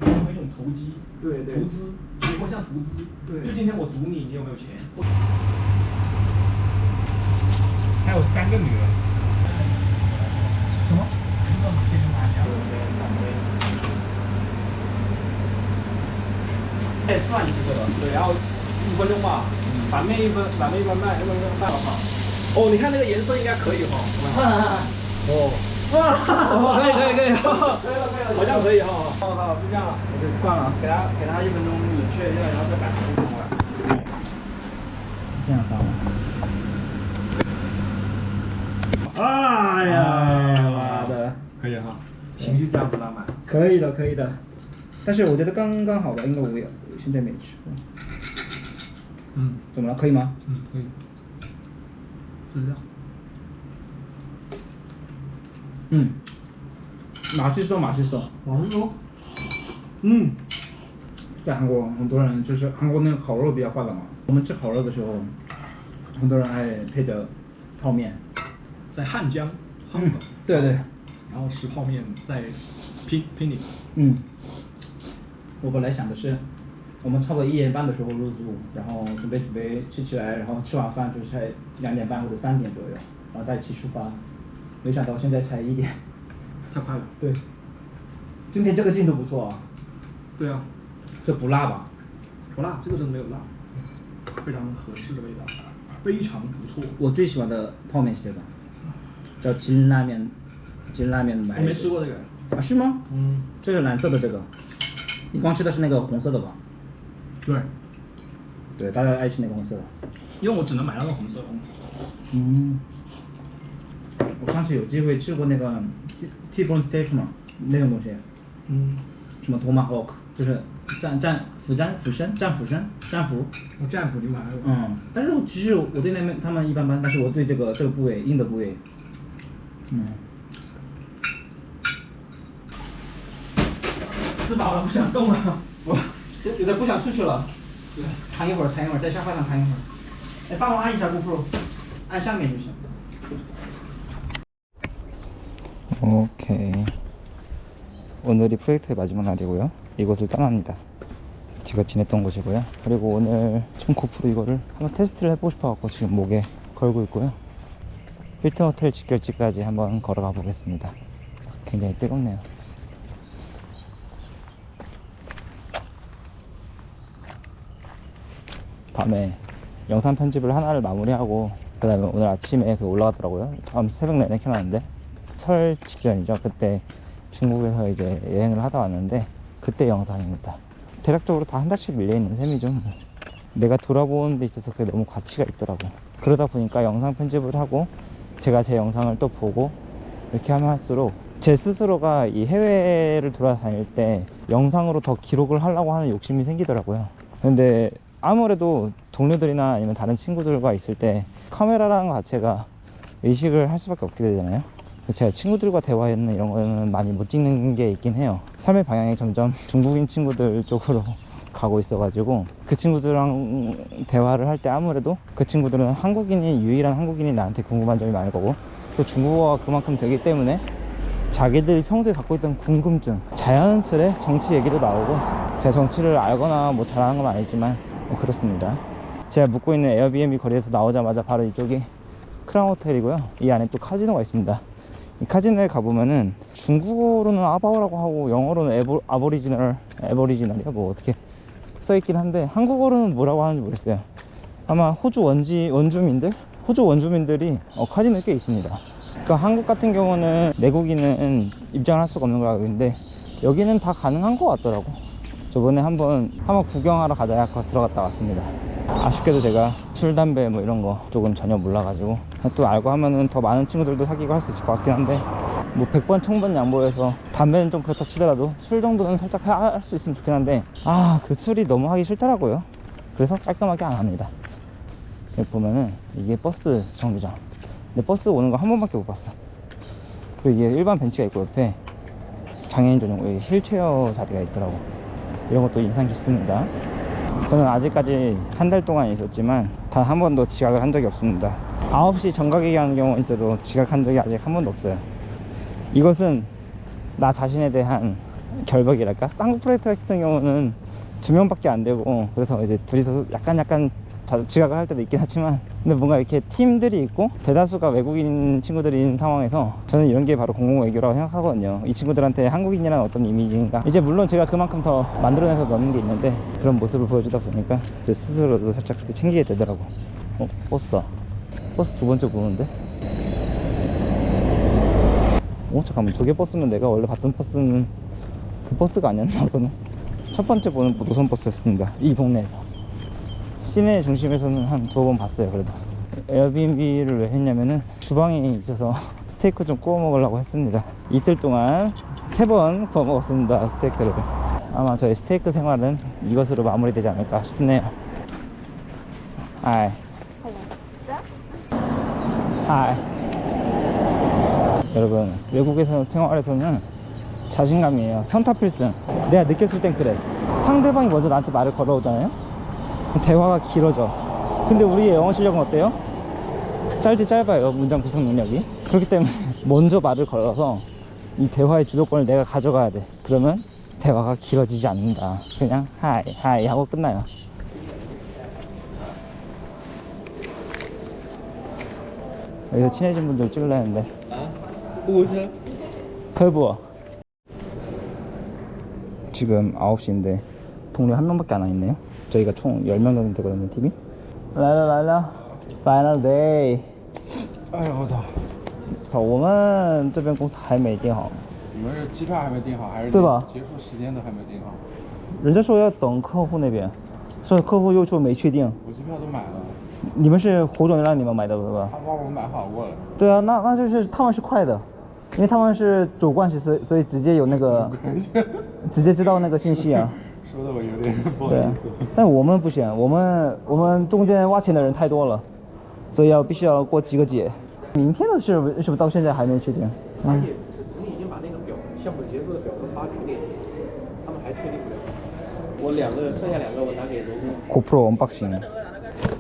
成为一种投机，对对投资，结婚像投资，对就今天我赌你，你有没有钱？还有3个女儿。什么？哎，算你这个，对，然后5分钟吧，反面1分，反面1分半，1分半了哈。哦，你看那个颜色应该可以哈。哦。哇，可以，好像可以哈。好，就这样了，我就灌了，给他1分钟冷却一下，然后再摆1分钟过来。这样放吗？哎呀，妈的，可以哈，情绪价值拉满。可以的，可以的。但是我觉得刚刚好吧，因为我现在没吃过。嗯，怎么了？可以吗？嗯，可以。就是这样。嗯，马西说。王说。嗯，在韩国很多人就是韩国那个烤肉比较发达嘛，我们吃烤肉的时候，很多人爱配着泡面。在汉江，对对。然后吃泡面在拼你。嗯，我本来想的是，我们差不多1点半的时候入住，然后准备吃起来，然后吃完饭就是在2点半或者3点左右，然后再一起出发。没想到现在才1点。太快了。对。今天这个进度不错啊。对啊。这不辣吧？不辣，这个真的没有辣，非常合适的味道，非常不错。我最喜欢的泡面是这个，叫金拉面买。我没吃过这个。啊，是吗？嗯。这个蓝色的这个，你光吃的是那个红色的吧？对。对，大家爱吃那个红色的。因为我只能买那个红色的。嗯。我上次有机会吃过那个 T-bone steak 嘛，那种东西。嗯。什么 tomahawk， 就是战斧牛排。嗯，但是其实我对他们一般般，但是我对这个部位硬的部位，吃饱了不想动了，我有点不想出去了。对，躺一会儿，在沙发上躺一会儿。哎，帮我按一下GoPro，按上面就行。오케이. 오늘이 프로젝트의 마지막 날이고요. 이곳을 떠납니다. 제가 지냈던 곳이고요. 그리고 오늘 좀 고프로 이거를 한번 테스트를 해보고 싶어갖고 지금 목에 걸고 있고요. 힐튼 호텔 직결지까지 한번 걸어가 보겠습니다. 굉장히 뜨겁네요. 밤에 영상 편집을 하나를 마무리하고 그 다음에 오늘 아침에 올라가더라고요. 다음 새벽 내내 켜놨는데 설 직전이죠. 그때 중국에서 이제 여행을 하다 왔는데 그때 영상입니다. 대략적으로 다 한 달씩 밀려있는 셈이죠. 내가 돌아보는 데 있어서 그게 너무 가치가 있더라고. 그러다 보니까 영상 편집을 하고 제가 제 영상을 또 보고 이렇게 하면 할수록 제 스스로가 이 해외를 돌아다닐 때 영상으로 더 기록을 하려고 하는 욕심이 생기더라고요. 근데 아무래도 동료들이나 아니면 다른 친구들과 있을 때 카메라라는 것 자체가 의식을 할 수밖에 없게 되잖아요. 제가 친구들과 대화하는 이런 거는 많이 못 찍는 게 있긴 해요. 삶의 방향이 점점 중국인 친구들 쪽으로 가고 있어가지고 그 친구들이랑 대화를 할 때 아무래도 그 친구들은 유일한 한국인이 나한테 궁금한 점이 많을 거고 또 중국어가 그만큼 되기 때문에 자기들이 평소에 갖고 있던 궁금증, 자연스레 정치 얘기도 나오고 제가 정치를 알거나 뭐 잘하는 건 아니지만 뭐 그렇습니다. 제가 묵고 있는 에어비앤비 거리에서 나오자마자 바로 이쪽이 크라운 호텔이고요. 이 안에 또 카지노가 있습니다. 이 카지노에 가보면은 중국어로는 아바오라고 하고 영어로는 에버리지널이야 뭐 어떻게 써있긴 한데 한국어로는 뭐라고 하는지 모르겠어요. 아마 호주 원주민들이 카지노에 꽤 있습니다. 그러니까 한국 같은 경우는 내국인은 입장을 할 수가 없는 걸 알고 있는데 여기는 다 가능한 것 같더라고. 저번에 한번 구경하러 가자 해서 들어갔다 왔습니다. 아쉽게도 제가 술, 담배 뭐 이런 거 쪽은 전혀 몰라가지고 또 알고 하면은 더 많은 친구들도 사귀고 할 수 있을 것 같긴 한데 뭐 100번 1000번 양보해서 담배는 좀 그렇다 치더라도 술 정도는 살짝 할 수 있으면 좋긴 한데 그 술이 너무 하기 싫더라고요. 그래서 깔끔하게 안 합니다. 여기 보면은 이게 버스 정류장. 근데 버스 오는 거 한 번밖에 못 봤어. 그리고 이게 일반 벤치가 있고 옆에 장애인 전용 휠체어 자리가 있더라고. 이런 것도 인상 깊습니다. 저는 아직까지 한 달 동안 있었지만 단 한 번도 지각을 한 적이 없습니다. 9시 정각이기 하는 경우는 있어도 지각한 적이 아직 한 번도 없어요. 이것은 나 자신에 대한 결박이랄까? 한국 프로젝트 같은 경우는 2명밖에 안 되고, 그래서 이제 둘이서 약간 지각을 할 때도 있긴 하지만, 근데 뭔가 이렇게 팀들이 있고 대다수가 외국인 친구들인 상황에서 저는 이런 게 바로 공공외교라고 생각하거든요. 이 친구들한테 한국인이란 어떤 이미지인가, 이제 물론 제가 그만큼 더 만들어내서 넣는 게 있는데, 그런 모습을 보여주다 보니까 제 스스로도 살짝 그렇게 챙기게 되더라고. 버스다. 버스 두 번째 보는데? 잠깐만, 저게 버스면 내가 원래 봤던 버스는 그 버스가 아니었나 보네. 첫 번째 보는 노선 버스였습니다, 이 동네에서. 시내 중심에서는 한 2번 봤어요. 그래도 에어비앤비를 왜 했냐면은 주방이 있어서 스테이크 좀 구워 먹으려고 했습니다. 이틀 동안 3번 구워 먹었습니다, 스테이크를. 아마 저희 스테이크 생활은 이것으로 마무리되지 않을까 싶네요. 하이. 하이. 여러분, 외국에서 생활에서는 자신감이에요. 선탑필승. 내가 느꼈을 땐 그래. 상대방이 먼저 나한테 말을 걸어오잖아요. 대화가 길어져. 근데 우리의 영어 실력은 어때요? 짧디 짧아요, 문장 구성 능력이. 그렇기 때문에 먼저 말을 걸어서 이 대화의 주도권을 내가 가져가야 돼. 그러면 대화가 길어지지 않는다. 그냥 하이 하고 끝나요. 여기서 친해진 분들 찍으려 했는데. 누구세요? 컬부어. 지금 9시인데 동료 1명밖에 안 와있네요. 저희가 총 10명 정도 되거든요, 팀이.来了 Final day. 哎呦我操！我们这边公司还没订好。你们是机票还没订好，还是对吧结束时间都还没订好？人家说要等客户那边，说客户又说没确定。我机票都买了，你们是胡总让你们买的对吧？他帮我买好过了。对啊，那就是他们是快的，因为他们是主冠系，所以直接有那个直接知道那个信息啊。说的我有点不好对意思。，但我们不行，我们中间挖钱的人太多了，所以必须要过几个节。明天的是不是到现在还没确定？而且陈丽已经把那个表项目结束的表格发群里，他们还确定不了。我剩下两个我拿给罗哥。GoPro unboxing。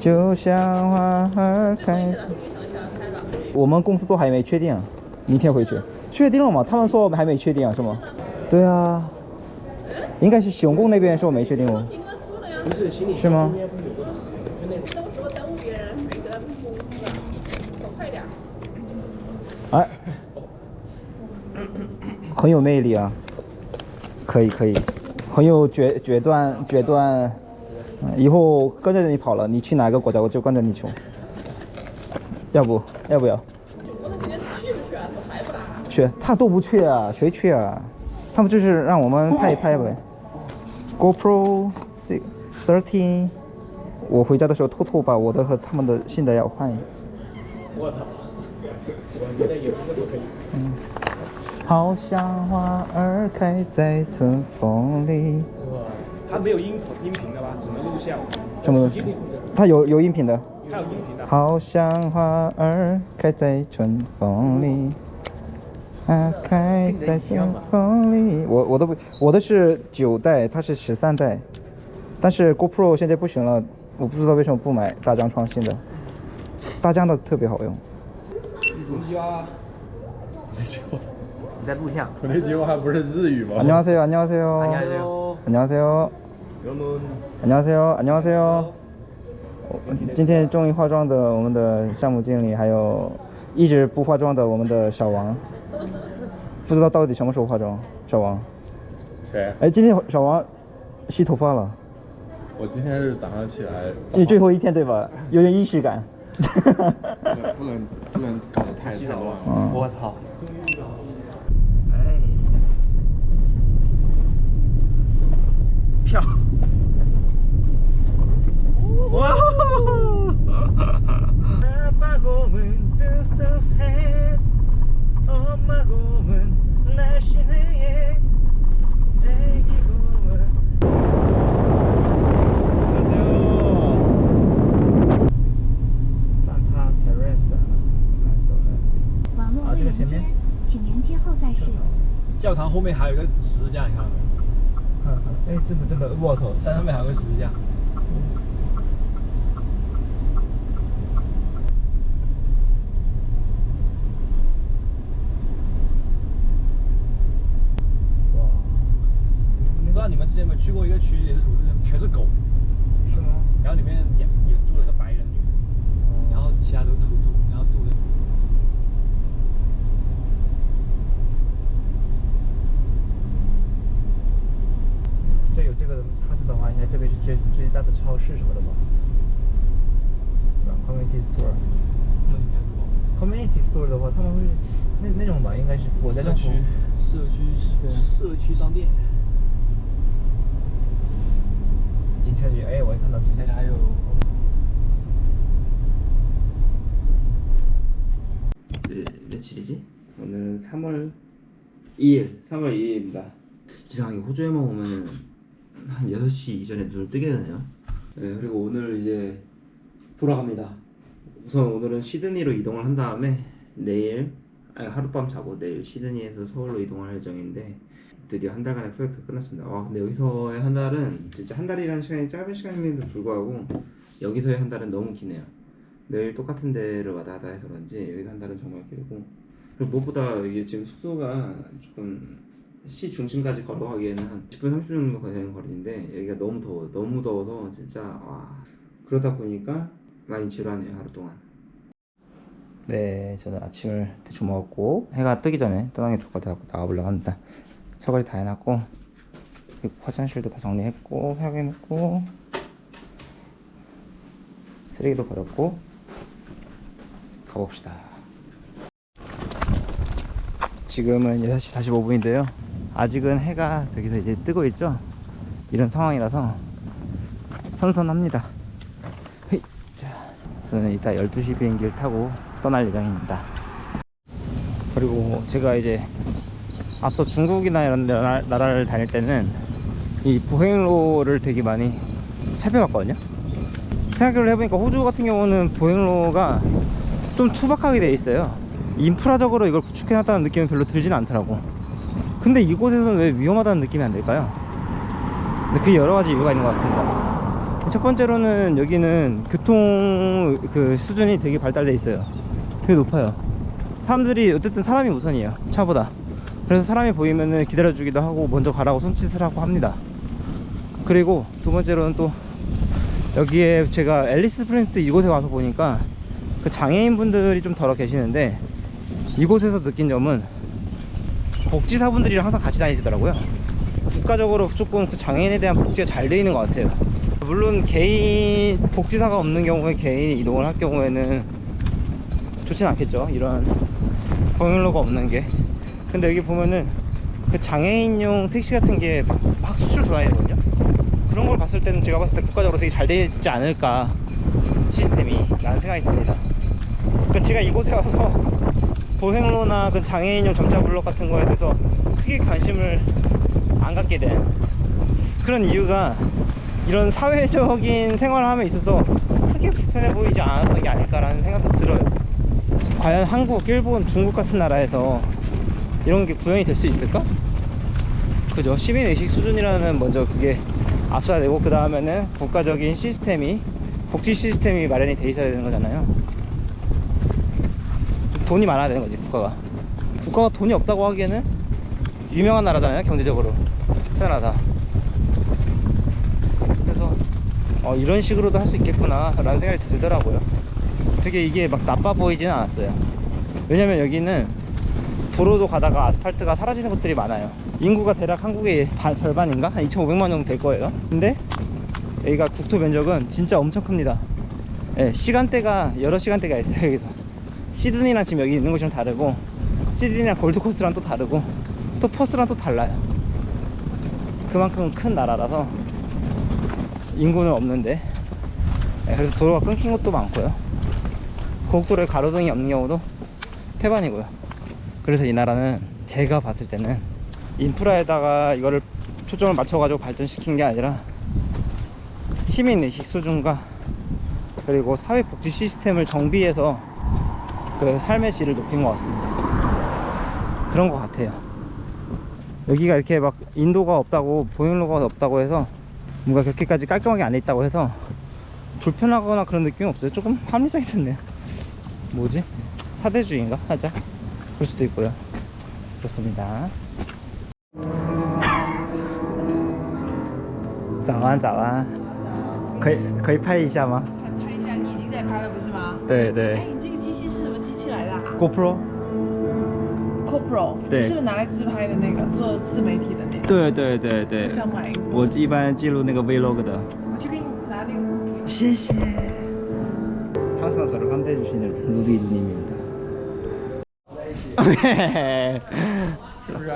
就像花儿开。我们公司都还没确定，明天回去。确定了吗？他们说还没确定啊，是吗？对啊。应该是熊共那边说没确定哦。不是行李是吗？中间不是有个就那个。都说耽误别人，没给他们工资，走快点。哎，很有魅力啊！可以，很有决断。以后跟着你跑了，你去哪个国家我就跟着你去。要不要？我都觉得去不去啊？怎么还不来？去，他都不去啊，谁去啊？他们就是让我们拍一拍呗。GoPro 13，我回家的时候偷偷把我的和他们的新的要换一。我操！我觉得也不是不可以。好像花儿开在春风里。它没有音频的吧？只能录像。什么东西？它有音频的。它有音频的。好像花儿开在春风里。开在春风里。我的是9代，它是13代，但是 GoPro 现在不行了，我不知道为什么不买大疆创新的，大疆的特别好用。こんにちは。你在录像。我那句话还不是日语吗？ 안녕하세요.今天终于化妆的我们的项目经理，还有一直不化妆的我们的小王，不知道到底什么时候化妆。小王，谁？哎，今天小王洗头发了。我今天是早上起来。你最后一天对吧？有点仪式感。不能搞得太乱了。我操！哎，漂！哇网络未连接，请连接后再试。教堂后面还有一个十字架，你看到没？哎，真的，我操！山上面还有个十字架。哇，不知道你们之前有没有去过一个区，也是属于全是狗，是吗？然后里面也住了一个白人女，然后其他都是土著，然后住的。这有这个牌子的话，应该这边是最大的超市什么的吧？Community store。那应该是吧？ Community store 的话，他们会那种吧，应该是我在社区商店。警察局，哎，我也看到警察局还有。 며칠이지? 오늘은 3월 2일입니다. 이상하게 호주에만 오면 한 6시 이전에 눈을 뜨게 되네요. 네, 그리고 오늘 이제 돌아갑니다. 우선 오늘은 시드니로 이동을 한 다음에 내일 하룻밤 자고 내일 시드니에서 서울로 이동할 예정인데 드디어 한 달간의 프로젝트가 끝났습니다. 근데 여기서의 한 달은 진짜 한 달이라는 시간이 짧은 시간임에도 불구하고 여기서의 한 달은 너무 기네요. 매일 똑같은 데를 왔다 갔다 해서 그런지 여기 한 달은 정말 길고, 그리고 무엇보다 이게 지금 숙소가 조금 시 중심까지 걸어가기에는 한 10분 30분 정도 되는 거리인데 여기가 너무 더워서 진짜 그러다 보니까 많이 지루하네요, 하루 동안. 네, 저는 아침을 대충 먹었고 해가 뜨기 전에 떠나는 게 좋을 것 같아서 나가보려고 합니다. 처벌이 다 해놨고 화장실도 다 정리했고 확인했고 쓰레기도 버렸고 가봅시다. 지금은 6시 45분인데요 아직은 해가 저기서 이제 뜨고 있죠. 이런 상황이라서 선선합니다. 자, 저는 이따 12시 비행기를 타고 떠날 예정입니다. 그리고 제가 이제 앞서 중국이나 이런 나라를 다닐 때는 이 보행로를 되게 많이 살펴봤거든요. 생각을 해보니까 호주 같은 경우는 보행로가 좀 투박하게 돼 있어요. 인프라적으로 이걸 구축해놨다는 느낌은 별로 들진 않더라고. 근데 이곳에서는 왜 위험하다는 느낌이 안 들까요? 근데 그게 여러가지 이유가 있는 것 같습니다. 첫 번째로는 여기는 교통 수준이 되게 발달돼 있어요. 되게 높아요. 사람들이 어쨌든 사람이 우선이에요, 차보다. 그래서 사람이 보이면은 기다려주기도 하고 먼저 가라고 손짓을 하고 합니다. 그리고 두 번째로는 또 여기에 제가 앨리스 스프링스 이곳에 와서 보니까 그 장애인 분들이 좀 덜어 계시는데 이곳에서 느낀 점은 복지사분들이랑 항상 같이 다니시더라고요. 국가적으로 조금 그 장애인에 대한 복지가 잘 되어 있는 것 같아요. 물론 개인 복지사가 없는 경우에 개인이 이동을 할 경우에는 좋진 않겠죠, 이런 보행로가 없는 게. 근데 여기 보면은 그 장애인용 택시 같은 게 막 수출 돌아다니거든요. 그런 걸 봤을 때는 제가 봤을 때 국가적으로 되게 잘 되어 있지 않을까 시스템이 라는 생각이 듭니다. 그러니까 제가 이곳에 와서 보행로나 그 장애인용 점자 블록 같은 거에 대해서 크게 관심을 안 갖게 된 그런 이유가 이런 사회적인 생활을 함에 있어서 크게 불편해 보이지 않았던 게 아닐까라는 생각도 들어요. 과연 한국, 일본, 중국 같은 나라에서 이런 게 구현이 될 수 있을까? 그죠? 시민의식 수준이라는 먼저 그게 앞서야 되고, 그 다음에는 국가적인 시스템이, 복지 시스템이 마련이 돼 있어야 되는 거잖아요. 돈이 많아야 되는 거지, 국가가. 국가가 돈이 없다고 하기에는 유명한 나라잖아요, 경제적으로. 천하다. 그래서 이런 식으로도 할 수 있겠구나 라는 생각이 들더라고요. 되게 이게 막 나빠 보이지는 않았어요. 왜냐면 여기는 도로도 가다가 아스팔트가 사라지는 곳들이 많아요. 인구가 대략 한국의 절반인가? 한 2,500만 정도 될 거예요. 근데 여기가 국토 면적은 진짜 엄청 큽니다. 네, 시간대가 여러 시간대가 있어요. 여기도 시드니랑 지금 여기 있는 곳이랑 다르고, 시드니랑 골드코스트랑 또 다르고, 또 퍼스랑 또 달라요. 그만큼 큰 나라라서 인구는 없는데, 네, 그래서 도로가 끊긴 곳도 많고요. 고속도로에 가로등이 없는 경우도 태반이고요. 그래서 이 나라는 제가 봤을 때는 인프라에다가 이거를 초점을 맞춰가지고 발전시킨 게 아니라 시민의식 수준과 그리고 사회복지 시스템을 정비해서 그 삶의 질을 높인 것 같습니다. 그런 것 같아요. 여기가 이렇게 막 인도가 없다고, 보행로가 없다고 해서 뭔가 그렇게까지 깔끔하게 안 돼 있다고 해서 불편하거나 그런 느낌이 없어요. 조금 합리성이 드네요. 뭐지? 사대주의인가? 하자. 그럴 수도 있고요. 그렇습니다. 早安，早安。可以拍一下吗？拍一下，你已经在拍了不是吗？对对哎，你这个机器是什么机器来的啊 ，GoPro。 ？GoPro，对是不是拿来自拍的那个，做自媒体的那个？对对对对我，想买一个。我一般记录那个 Vlog 的。我去给你拿那个。谢谢。 항상 저를 환대해 주시는 루디 누님입니다. 오케이.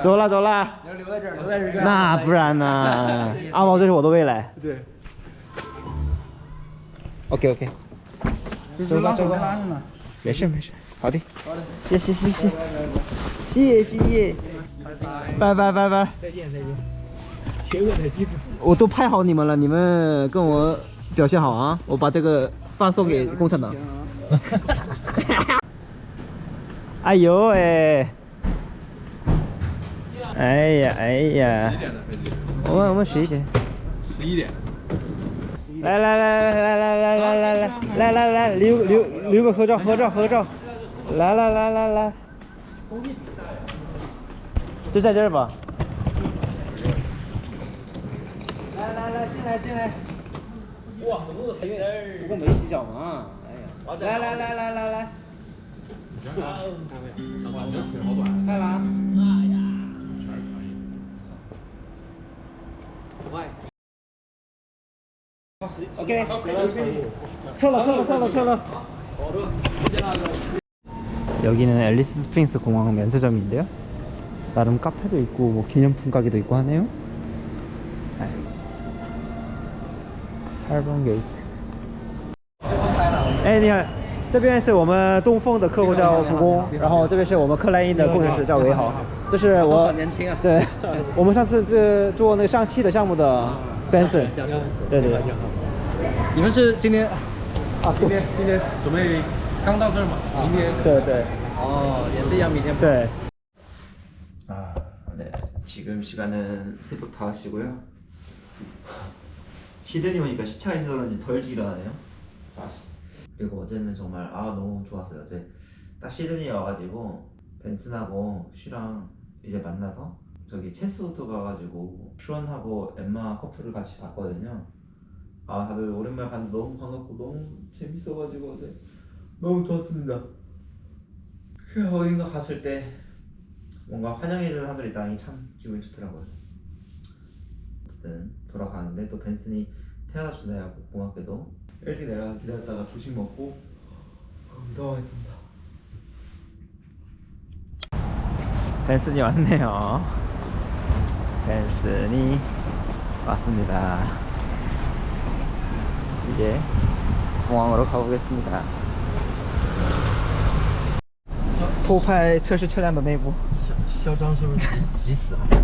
走了走了。留在这儿，留在这儿。那不然呢？阿毛，这是我的未来。对。 OK OK。走吧走吧。没事没事，好的。谢谢谢谢。谢谢。拜拜拜拜。再见再见。邪恶的机子。我都拍好你们了，你们跟我表现好啊！我把这个发送给共产党。哎呦哎！哎呀哎呀！我们11点。11点。来来来来来来来来来来来来留个合照合照合照。来来来来来。就在这儿吧。来来来，进来进来。哇，怎么那么彩人？不过没洗脚嘛。哎呀，来来来来来来。开了啊。OK， 撤了。여기는 앨리스 스프링스 공항 면세점인데요. 나름 카페도 있고 뭐 기념품 가게도 있고 하네요. 8번 게이트. 哎，你好，这边是我们东风的客户叫蒲公，然后这边是我们克莱因的工程师叫韦豪，这是我好年轻啊。对，我们上次做那个上汽的项目的 Benson。对对对。你们是今天啊？今天准备刚到这儿嘛？明天。对对。哦，也是一样，明天。 네. 아, 네. 지금 시간은 새벽 5시고요. 시드니 오니까 시차가 있어서 그런지 덜 일어나네요. 그리고 어제는 정말 너무 좋았어요. 어제 딱 시드니에 와가지고 벤슨하고 슈랑 이제 만나서 저기 체스부터 가가지고 슈원하고 엠마 커플을 같이 봤거든요. 다들 오랜만에 봤는데 너무 반갑고 너무 재밌어가지고 어제 너무 좋았습니다. 어딘가 갔을 때 뭔가 환영해주는 사람들이 있다니 참 기분이 좋더라고요. 어쨌든 돌아가는데 또 벤슨이 태워다 준다 해갖고 고맙게도 일찍 내가 기다렸다가 조식 먹고 나와있습니다. 벤슨이 왔네요. 벤슨이 왔습니다. 이제 공항으로 가보겠습니다. 偷拍测试车辆的内部。嚣张是不是急死了？